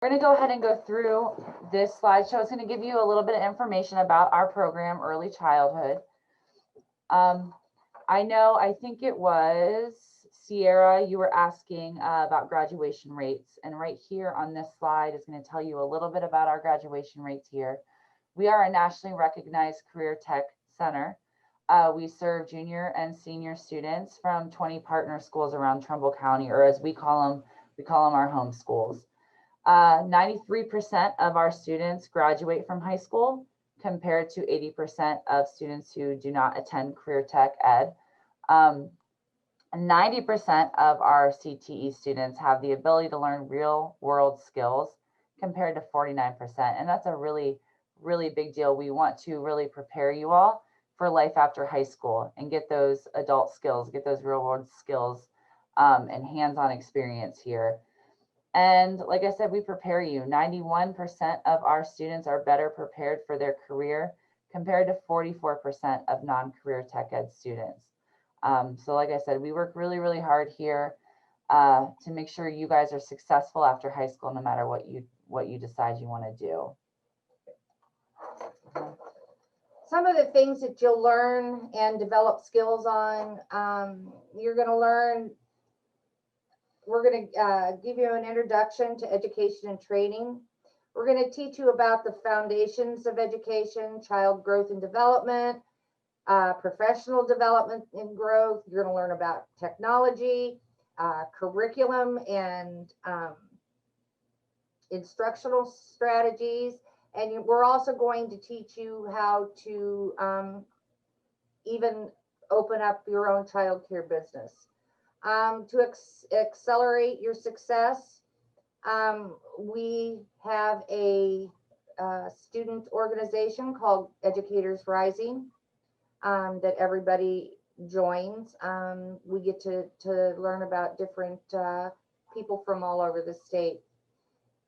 We're going to go ahead and go through this slideshow. It's going to give you a little bit of information about our program, Early Childhood. I think it was Sierra, you were asking about graduation rates. And right here on this slide is going to tell you a little bit about our graduation rates here. We are a nationally recognized career tech center. We serve junior and senior students from 20 partner schools around Trumbull County, or as we call them our home schools. 93% of our students graduate from high school compared to 80% of students who do not attend career tech ed. 90% of our CTE students have the ability to learn real world skills compared to 49%. And that's a really, really big deal. We want to really prepare you all for life after high school and get those adult skills, get those real world skills and hands-on experience here. And like I said, we prepare you. 91% of our students are better prepared for their career compared to 44% of non-career tech ed students. So like I said, we work really, really hard here to make sure you guys are successful after high school, no matter what you decide you want to do. Some of the things that you'll learn and develop skills on, you're going to learn. We're going to give you an introduction to education and training. We're going to teach you about the foundations of education, child growth and development, professional development and growth. You're going to learn about technology, curriculum and instructional strategies. And we're also going to teach you how to even open up your own child care business. To accelerate your success, we have a student organization called Educators Rising that everybody joins. We get to learn about different people from all over the state.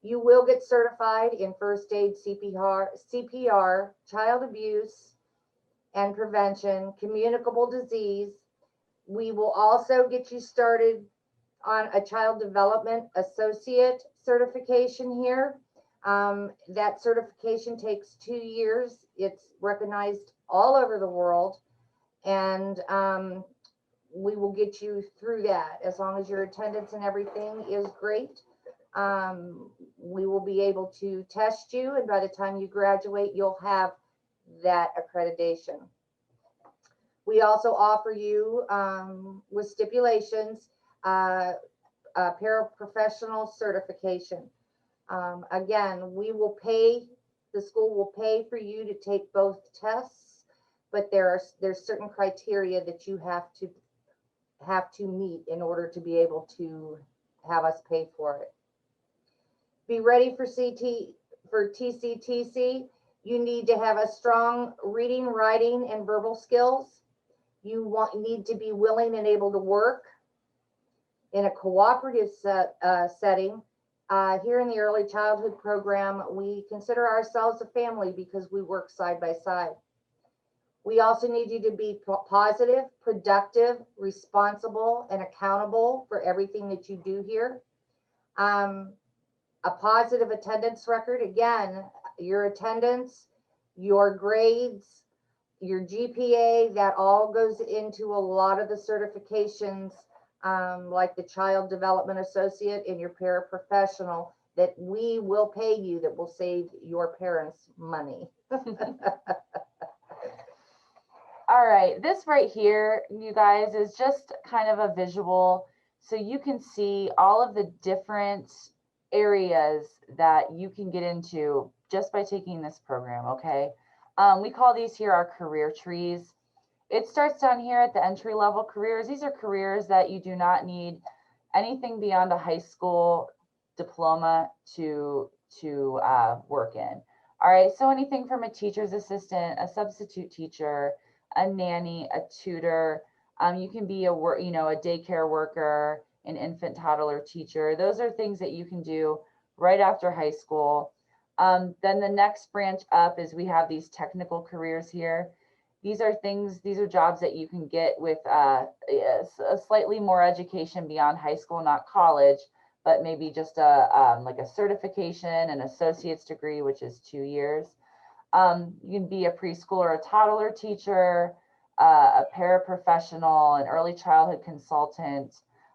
You will get certified in first aid, CPR, child abuse and prevention, communicable disease. We will also get you started on a child development associate certification here. That certification takes 2 years. It's recognized all over the world, and we will get you through that as long as your attendance and everything is great. We will be able to test you, and by the time you graduate, you'll have that accreditation. We also offer you, with stipulations, a paraprofessional certification. Again, the school will pay for you to take both tests, but there's certain criteria that you have to meet in order to be able to have us pay for it. Be ready for TCTC. You need to have a strong reading, writing, and verbal skills. You need to be willing and able to work in a cooperative setting. Here in the early childhood program, we consider ourselves a family because we work side by side. We also need you to be positive, productive, responsible, and accountable for everything that you do here. A positive attendance record. Again, your attendance, your grades, your GPA, that all goes into a lot of the certifications, like the Child Development Associate and your paraprofessional, that we will pay you, that will save your parents money. All right, this right here, you guys, is just kind of a visual so you can see all of the different areas that you can get into just by taking this program, okay? We call these here our career trees. It starts down here at the entry-level careers. These are careers that you do not need anything beyond a high school diploma to work in. All right, so anything from a teacher's assistant, a substitute teacher, a nanny, a tutor. You can be a daycare worker, an infant toddler teacher. Those are things that you can do right after high school. Then the next branch up is we have these technical careers here. These are jobs that you can get with a slightly more education beyond high school, not college, but maybe just a like a certification, an associate's degree, which is 2 years. You can be a preschool or a toddler teacher, a paraprofessional, an early childhood consultant.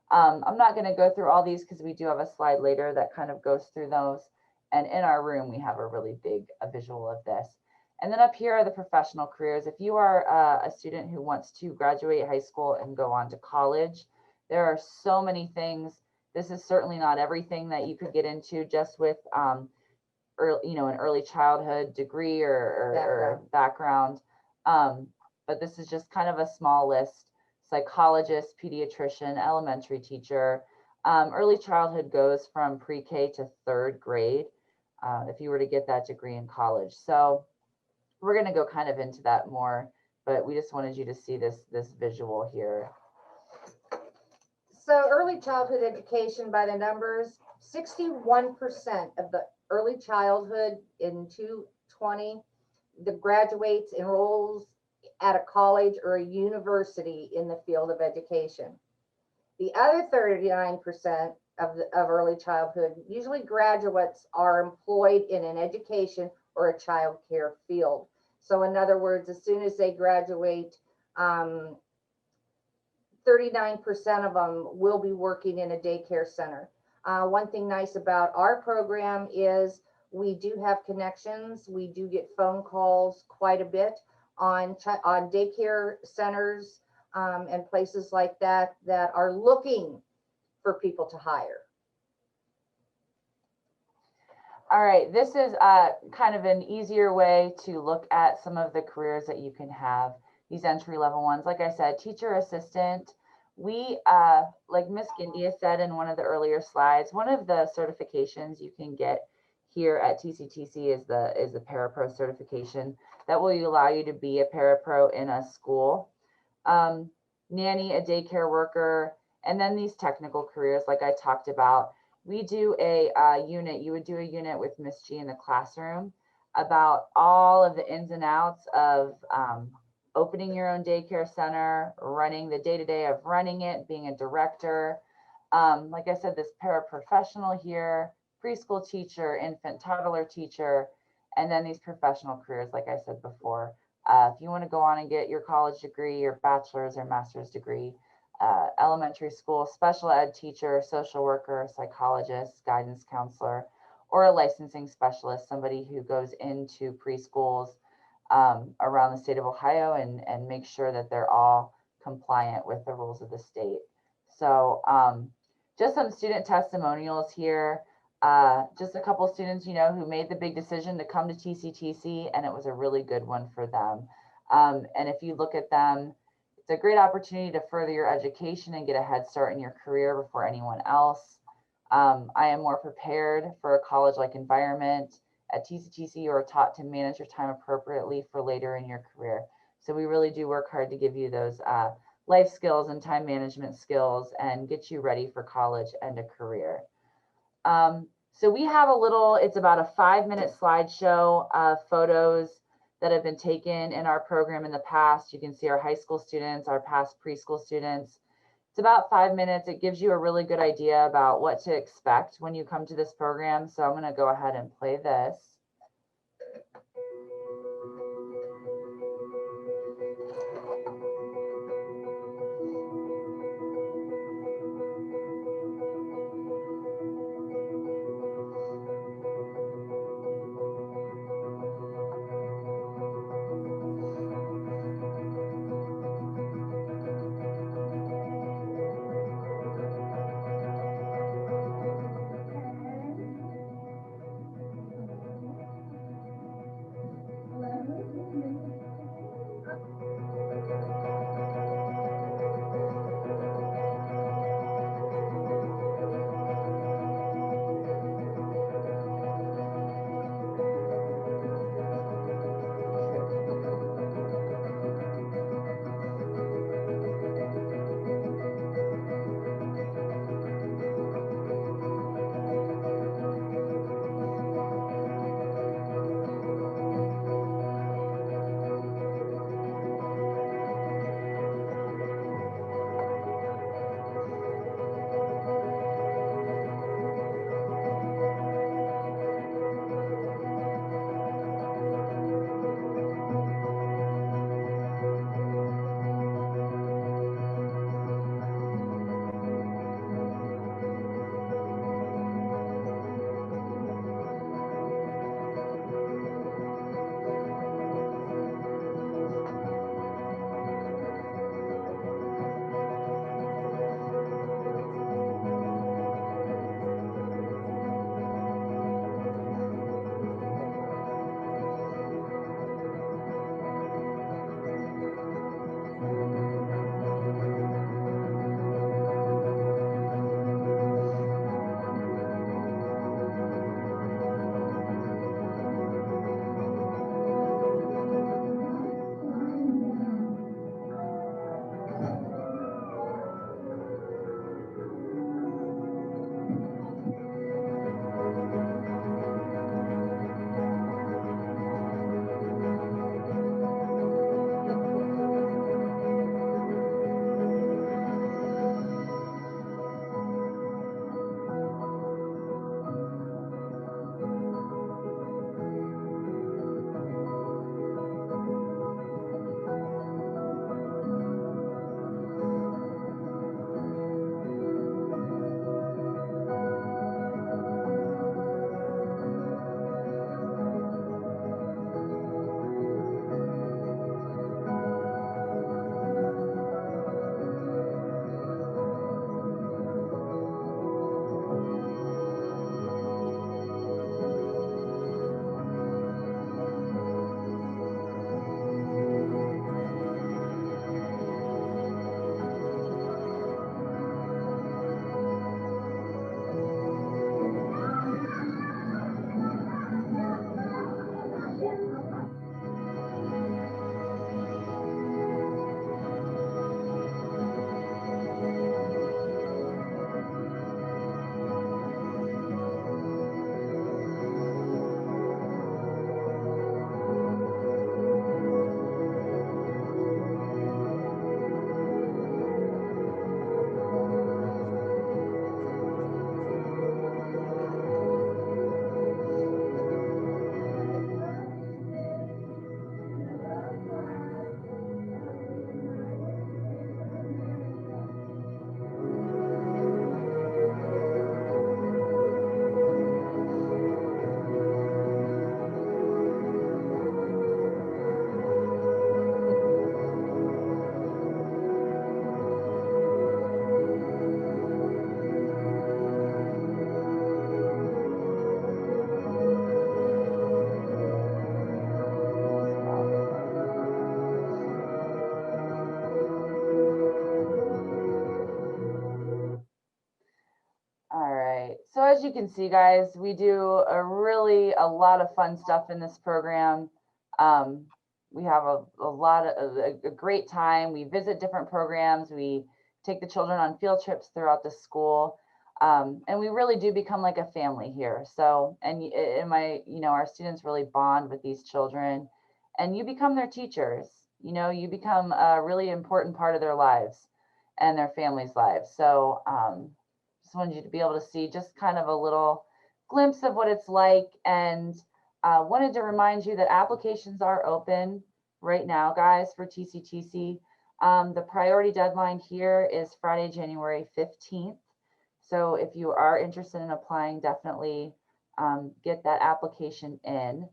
I'm not going to go through all these because we do have a slide later that kind of goes through those. And in our room, we have a really big visual of this. And then up here are the professional careers. If you are a student who wants to graduate high school and go on to college, there are so many things. This is certainly not everything that you could get into just with early, an early childhood degree or background. But this is just kind of a small list. Psychologist, pediatrician, elementary teacher. Early childhood goes from pre-K to 3rd grade if you were to get that degree in college. So we're going to go kind of into that more, but we just wanted you to see this visual here. So early childhood education, by the numbers, 61% of the early childhood in 2020, the graduates enrolls at a college or a university in the field of education. The other 39% of early childhood, usually graduates, are employed in an education or a child care field. So in other words, as soon as they graduate, 39% of them will be working in a daycare center. One thing nice about our program is we do have connections. We do get phone calls quite a bit on daycare centers and places like that that are looking for people to hire. All right, this is kind of an easier way to look at some of the careers that you can have, these entry-level ones. Like I said, teacher assistant. We, like Miss Gindia said in one of the earlier slides, one of the certifications you can get here at TCTC is the Parapro certification that will allow you to be a Parapro in a school. Nanny, a daycare worker, and then these technical careers like I talked about. We do a unit, you would do a unit with Miss G in the classroom about all of the ins and outs of opening your own daycare center, running the day-to-day of running it, being a director. Like I said, this paraprofessional here, preschool teacher, infant toddler teacher, and then these professional careers, like I said before. If you want to go on and get your college degree, your bachelor's or master's degree, elementary school, special ed teacher, social worker, psychologist, guidance counselor, or a licensing specialist, somebody who goes into preschools around the state of Ohio and make sure that they're all compliant with the rules of the state. So just some student testimonials here. Just a couple students, who made the big decision to come to TCTC, and it was a really good one for them. And if you look at them, it's a great opportunity to further your education and get a head start in your career before anyone else. I am more prepared for a college-like environment. At TCTC, you are taught to manage your time appropriately for later in your career. So we really do work hard to give you those life skills and time management skills and get you ready for college and a career. So we have it's about a 5-minute slideshow of photos that have been taken in our program in the past. You can see our high school students, our past preschool students. It's about 5 minutes. It gives you a really good idea about what to expect when you come to this program. So I'm going to go ahead and play this. you can see, guys, we do a lot of fun stuff in this program. We have a lot of a great time. We visit different programs. We take the children on field trips throughout the school. And we really do become like a family here. So, and our students really bond with these children, and you become their teachers. You become a really important part of their lives and their families' lives. So, just wanted you to be able to see just kind of a little glimpse of what it's like, and wanted to remind you that applications are open right now, guys, for TCTC. The priority deadline here is Friday, January 15th. So if you are interested in applying, definitely get that application in.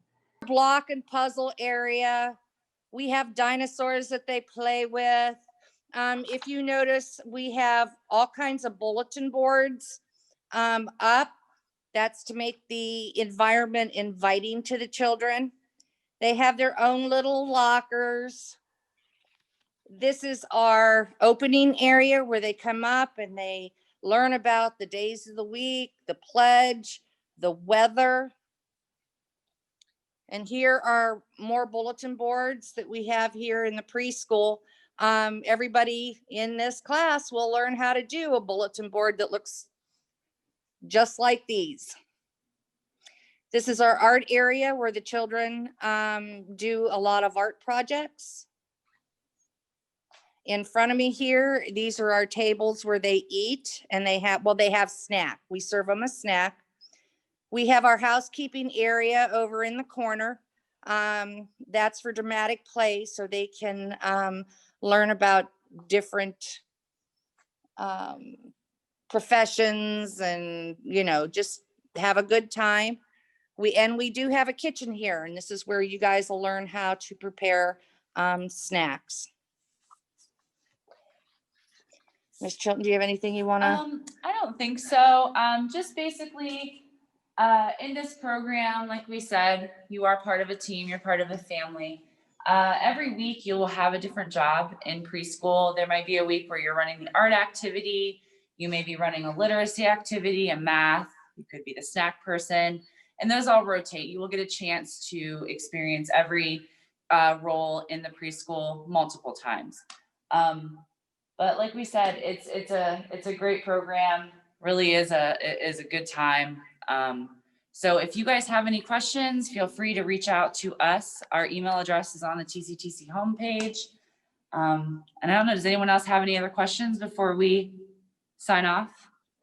Block and puzzle area. We have dinosaurs that they play with. If you notice, we have all kinds of bulletin boards up. That's to make the environment inviting to the children. They have their own little lockers. This is our opening area where they come up and they learn about the days of the week, the pledge, the weather. And here are more bulletin boards that we have here in the preschool. Everybody in this class will learn how to do a bulletin board that looks just like these. This is our art area where the children do a lot of art projects. In front of me here, these are our tables where they eat, and they have snack. We serve them a snack. We have our housekeeping area over in the corner. That's for dramatic play, so they can learn about different professions and, just have a good time. We do have a kitchen here, and this is where you guys will learn how to prepare snacks. Ms. Chilton, do you have anything you want to? I don't think so. Just basically, in this program, like we said, you are part of a team, you're part of a family. Every week you will have a different job in preschool. There might be a week where you're running the art activity. You may be running a literacy activity, a math. You could be the snack person. And those all rotate. You will get a chance to experience every role in the preschool multiple times. But like we said, it's a great program. Really is a good time. So if you guys have any questions, feel free to reach out to us. Our email address is on the TCTC homepage. And I don't know, does anyone else have any other questions before we sign off?